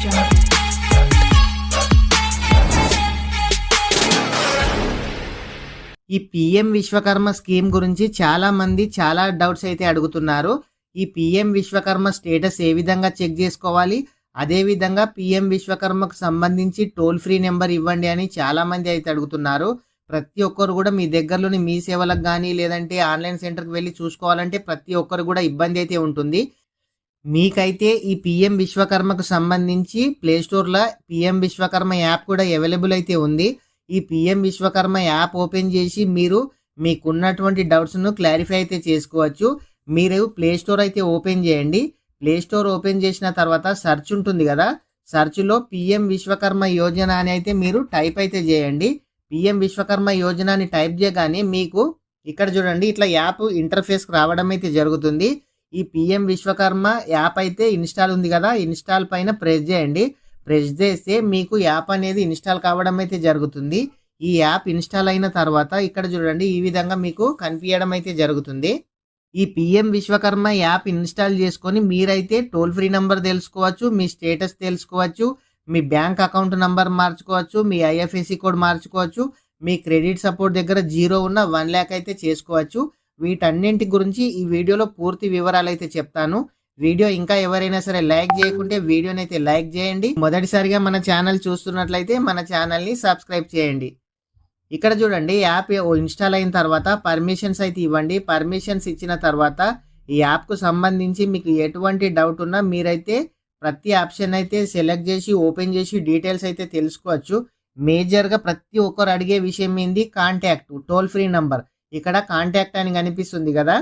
Jungle. ఈ PM Vishwakarma scheme గురించి చాలా మంది చాలా డౌట్స్ అయితే అడుగుతున్నారు. ఈ పీఎం విశ్వకర్మ స్టేటస్ ఏ విధంగా చెక్ చేసుకోవాలి, అదే విధంగా పీఎం విశ్వకర్మకు సంబంధించి టోల్ ఫ్రీ నెంబర్ ఇవ్వండి అని చాలా మంది అయితే అడుగుతున్నారు. ప్రతి ఒక్కరు కూడా మీ దగ్గరలోని మీ సేవలకు కానీ లేదంటే ఆన్లైన్ సెంటర్కి వెళ్ళి చూసుకోవాలంటే ప్రతి ఒక్కరు కూడా ఇబ్బంది అయితే ఉంటుంది. మీకైతే ఈ పీఎం విశ్వకర్మకు సంబంధించి ప్లేస్టోర్లో పీఎం విశ్వకర్మ యాప్ కూడా అవైలబుల్ అయితే ఉంది. ఈ పీఎం విశ్వకర్మ యాప్ ఓపెన్ చేసి మీరు మీకున్నటువంటి డౌట్స్ను క్లారిఫై అయితే చేసుకోవచ్చు. మీరు ప్లేస్టోర్ అయితే ఓపెన్ చేయండి. ప్లేస్టోర్ ఓపెన్ చేసిన తర్వాత సెర్చ్ ఉంటుంది కదా, సెర్చ్లో పీఎం విశ్వకర్మ యోజన అని అయితే మీరు టైప్ అయితే చేయండి. పీఎం విశ్వకర్మ యోజన అని టైప్ చేయగానే మీకు ఇక్కడ చూడండి ఇట్లా యాప్ ఇంటర్ఫేస్కి రావడం అయితే జరుగుతుంది. ఈ పీఎం విశ్వకర్మ యాప్ అయితే ఇన్స్టాల్ ఉంది కదా, ఇన్స్టాల్ పైన ప్రెస్ చేయండి. ప్రెస్ చేస్తే మీకు యాప్ అనేది ఇన్స్టాల్ కావడం అయితే జరుగుతుంది. ఈ యాప్ ఇన్స్టాల్ అయిన తర్వాత ఇక్కడ చూడండి ఈ విధంగా మీకు కనిపించడం అయితే జరుగుతుంది. ఈ పీఎం విశ్వకర్మ యాప్ ఇన్స్టాల్ చేసుకొని మీరైతే టోల్ ఫ్రీ నెంబర్ తెలుసుకోవచ్చు, మీ స్టేటస్ తెలుసుకోవచ్చు, మీ బ్యాంక్ అకౌంట్ నంబర్ మార్చుకోవచ్చు, మీ ఐఎఫ్ఎస్సి కోడ్ మార్చుకోవచ్చు, మీ క్రెడిట్ సపోర్ట్ దగ్గర 0 ఉన్న 1 lakh అయితే చేసుకోవచ్చు. వీటన్నింటి గురించి ఈ వీడియోలో పూర్తి వివరాలు అయితే చెప్తాను. వీడియో ఇంకా ఎవరైనా సరే లైక్ చేయకుంటే వీడియోని అయితే లైక్ చేయండి. మొదటిసారిగా మన ఛానల్ చూస్తున్నట్లయితే మన ఛానల్ని సబ్స్క్రైబ్ చేయండి. ఇక్కడ చూడండి యాప్ ఇన్స్టాల్ అయిన తర్వాత పర్మిషన్స్ అయితే ఇవ్వండి. పర్మిషన్స్ ఇచ్చిన తర్వాత ఈ యాప్కు సంబంధించి మీకు ఎటువంటి డౌట్ ఉన్నా మీరైతే ప్రతి ఆప్షన్ అయితే సెలెక్ట్ చేసి ఓపెన్ చేసి డీటెయిల్స్ అయితే తెలుసుకోవచ్చు. మేజర్గా ప్రతి ఒక్కరు అడిగే విషయం ఏంది, కాంటాక్ట్ టోల్ ఫ్రీ నంబర్. ఇక్కడ కాంటాక్ట్ అని కనిపిస్తుంది కదా,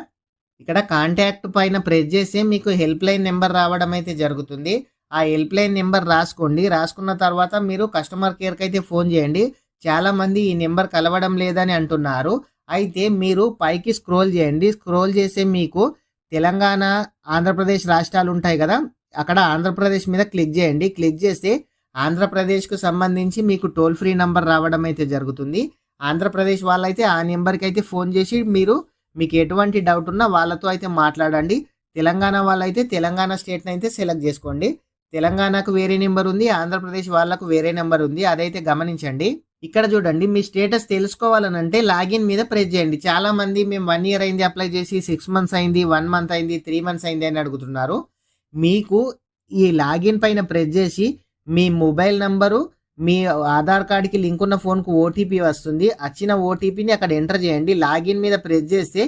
ఇక్కడ కాంటాక్ట్ పైన ప్రెస్ చేస్తే మీకు హెల్ప్ లైన్ నెంబర్ రావడం అయితే జరుగుతుంది. ఆ హెల్ప్ లైన్ నెంబర్ రాసుకోండి. రాసుకున్న తర్వాత మీరు కస్టమర్ కేర్కి అయితే ఫోన్ చేయండి. చాలామంది ఈ నెంబర్ కలవడం లేదని అంటున్నారు. అయితే మీరు పైకి స్క్రోల్ చేయండి. స్క్రోల్ చేస్తే మీకు తెలంగాణ, ఆంధ్రప్రదేశ్ రాష్ట్రాలు ఉంటాయి కదా, అక్కడ ఆంధ్రప్రదేశ్ మీద క్లిక్ చేయండి. క్లిక్ చేస్తే ఆంధ్రప్రదేశ్కు సంబంధించి మీకు టోల్ ఫ్రీ నెంబర్ రావడం అయితే జరుగుతుంది. ఆంధ్రప్రదేశ్ వాళ్ళైతే ఆ నెంబర్కి అయితే ఫోన్ చేసి మీకు ఎటువంటి డౌట్ ఉన్నా వాళ్ళతో అయితే మాట్లాడండి. తెలంగాణ వాళ్ళైతే తెలంగాణ స్టేట్ని అయితే సెలెక్ట్ చేసుకోండి. తెలంగాణకు వేరే నెంబర్ ఉంది, ఆంధ్రప్రదేశ్ వాళ్ళకు వేరే నెంబర్ ఉంది, అదైతే గమనించండి. ఇక్కడ చూడండి మీ స్టేటస్ తెలుసుకోవాలనంటే లాగిన్ మీద ప్రెస్ చేయండి. చాలా మంది మేము 1 year అయింది అప్లై చేసి, 6 months అయింది, 1 month అయింది, 3 months అయింది అని అడుగుతున్నారు. మీకు ఈ లాగిన్ పైన ప్రెస్ చేసి మీ మొబైల్ నంబరు, మీ ఆధార్ కార్డ్కి లింక్ ఉన్న ఫోన్కు ఓటీపీ వస్తుంది. వచ్చిన ఓటీపీని అక్కడ ఎంటర్ చేయండి. లాగిన్ మీద ప్రెస్ చేస్తే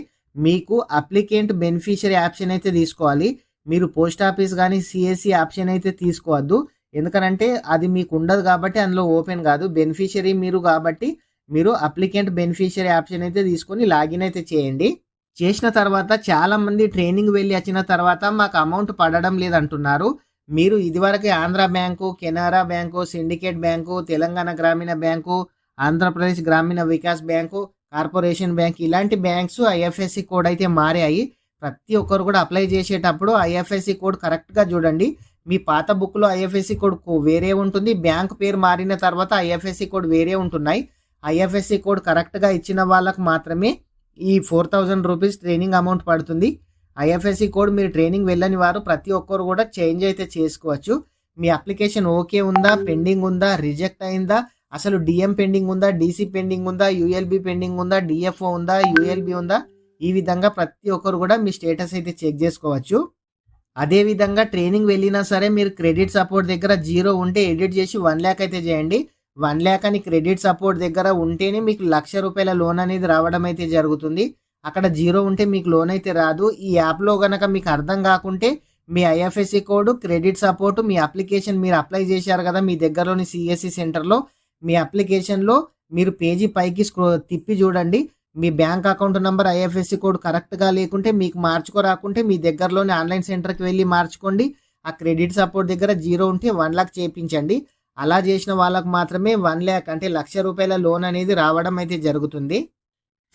మీకు అప్లికెంట్ బెనిఫిషియరీ ఆప్షన్ అయితే తీసుకోవాలి. మీరు పోస్ట్ ఆఫీస్ కానీ సిఎస్సి ఆప్షన్ అయితే తీసుకోవద్దు. ఎందుకనంటే అది మీకు ఉండదు కాబట్టి అందులో ఓపెన్ కాదు. బెనిఫిషియరీ మీరు కాబట్టి మీరు అప్లికెంట్ బెనిఫిషియరీ ఆప్షన్ అయితే తీసుకొని లాగిన్ అయితే చేయండి. చేసిన తర్వాత చాలామంది ట్రైనింగ్ వెళ్ళి వచ్చిన తర్వాత మాకు అమౌంట్ పడడం లేదంటున్నారు. మీరు ఇదివరకే Andhra bank, Canara bank, syndicate bank, Telangana గ్రామీణ బ్యాంకు, ఆంధ్రప్రదేశ్ గ్రామీణ వికాస్ బ్యాంకు, కార్పొరేషన్ బ్యాంక్ ఇలాంటి బ్యాంక్స్ ఐఎఫ్ఎస్సి కోడ్ అయితే మారాయి. ప్రతి ఒక్కరు కూడా అప్లై చేసేటప్పుడు ఐఎఫ్ఎస్సి కోడ్ కరెక్ట్గా చూడండి. మీ పాత బుక్లో ఐఎఫ్ఎస్సి కోడ్ వేరే ఉంటుంది, బ్యాంక్ పేరు మారిన తర్వాత ఐఎఫ్ఎస్సి కోడ్ వేరే ఉంటున్నాయి. ఐఎఫ్ఎస్సి కోడ్ కరెక్ట్గా ఇచ్చిన వాళ్ళకు మాత్రమే ఈ 4000 రూపీస్ ట్రైనింగ్ అమౌంట్ పడుతుంది. ఐఎఫ్ఎస్సి కోడ్ మీరు ట్రైనింగ్ వెళ్ళని వారు ప్రతి ఒక్కరు కూడా చేంజ్ అయితే చేసుకోవచ్చు. మీ అప్లికేషన్ ఓకే ఉందా, పెండింగ్ ఉందా, రిజెక్ట్ అయిందా, అసలు డిఎం పెండింగ్ ఉందా, డీసీ పెండింగ్ ఉందా, యూఎల్బి పెండింగ్ ఉందా, డిఎఫ్ఓ ఉందా, యూఎల్బి ఉందా, ఈ విధంగా ప్రతి ఒక్కరు కూడా మీ స్టేటస్ అయితే చెక్ చేసుకోవచ్చు. అదేవిధంగా ట్రైనింగ్ వెళ్ళినా సరే మీరు క్రెడిట్ సపోర్ట్ దగ్గర 0 ఉంటే ఎడిట్ చేసి 1 lakh అయితే చేయండి. 1 lakh అని క్రెడిట్ సపోర్ట్ దగ్గర ఉంటేనే మీకు 1,00,000 రూపాయల లోన్ అనేది రావడం అయితే జరుగుతుంది. అక్కడ 0 ఉంటే మీకు లోన్ అయితే రాదు. ఈ యాప్లో కనుక మీకు అర్థం కాకుంటే మీ ఐఎఫ్ఎస్సి కోడ్, క్రెడిట్ సపోర్ట్, మీ అప్లికేషన్ మీరు అప్లై చేశారు కదా మీ దగ్గరలోని సిఎస్సి సెంటర్లో, మీ అప్లికేషన్లో మీరు పేజీ పైకి తిప్పి చూడండి. మీ bank account number, IFSC code కరెక్ట్గా లేకుంటే మీకు మార్చుకోరాకుంటే మీ దగ్గరలోని ఆన్లైన్ సెంటర్కి వెళ్ళి మార్చుకోండి. ఆ క్రెడిట్ సపోర్ట్ దగ్గర 0 ఉంటే 1 lakh చేయించండి. అలా చేసిన వాళ్ళకు మాత్రమే 1 lakh అంటే 1,00,000 రూపాయల లోన్ అనేది రావడం అయితే జరుగుతుంది.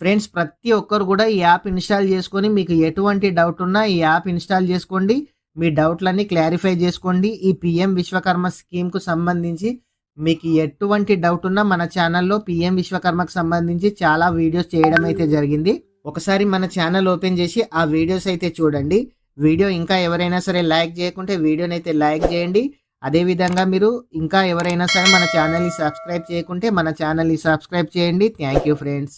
ఫ్రెండ్స్ ప్రతి ఒక్కరు కూడా ఈ యాప్ ఇన్స్టాల్ చేసుకొని మీకు ఎటువంటి డౌట్ ఉన్నా ఈ యాప్ ఇన్స్టాల్ చేసుకోండి. మీ డౌట్లన్నీ క్లారిఫై చేసుకోండి. ఈ పీఎం విశ్వకర్మ స్కీమ్కు సంబంధించి మీకు ఎటువంటి డౌట్ ఉన్నా మన ఛానల్లో పీఎం విశ్వకర్మకు సంబంధించి చాలా వీడియోస్ చేయడం అయితే జరిగింది. ఒకసారి మన ఛానల్ ఓపెన్ చేసి ఆ వీడియోస్ అయితే చూడండి. వీడియో ఇంకా ఎవరైనా సరే లైక్ చేయకుంటే వీడియోని అయితే లైక్ చేయండి. అదేవిధంగా మీరు ఇంకా ఎవరైనా సరే మన ఛానల్ని సబ్స్క్రైబ్ చేయకుంటే మన ఛానల్ని సబ్స్క్రైబ్ చేయండి. Thank you friends.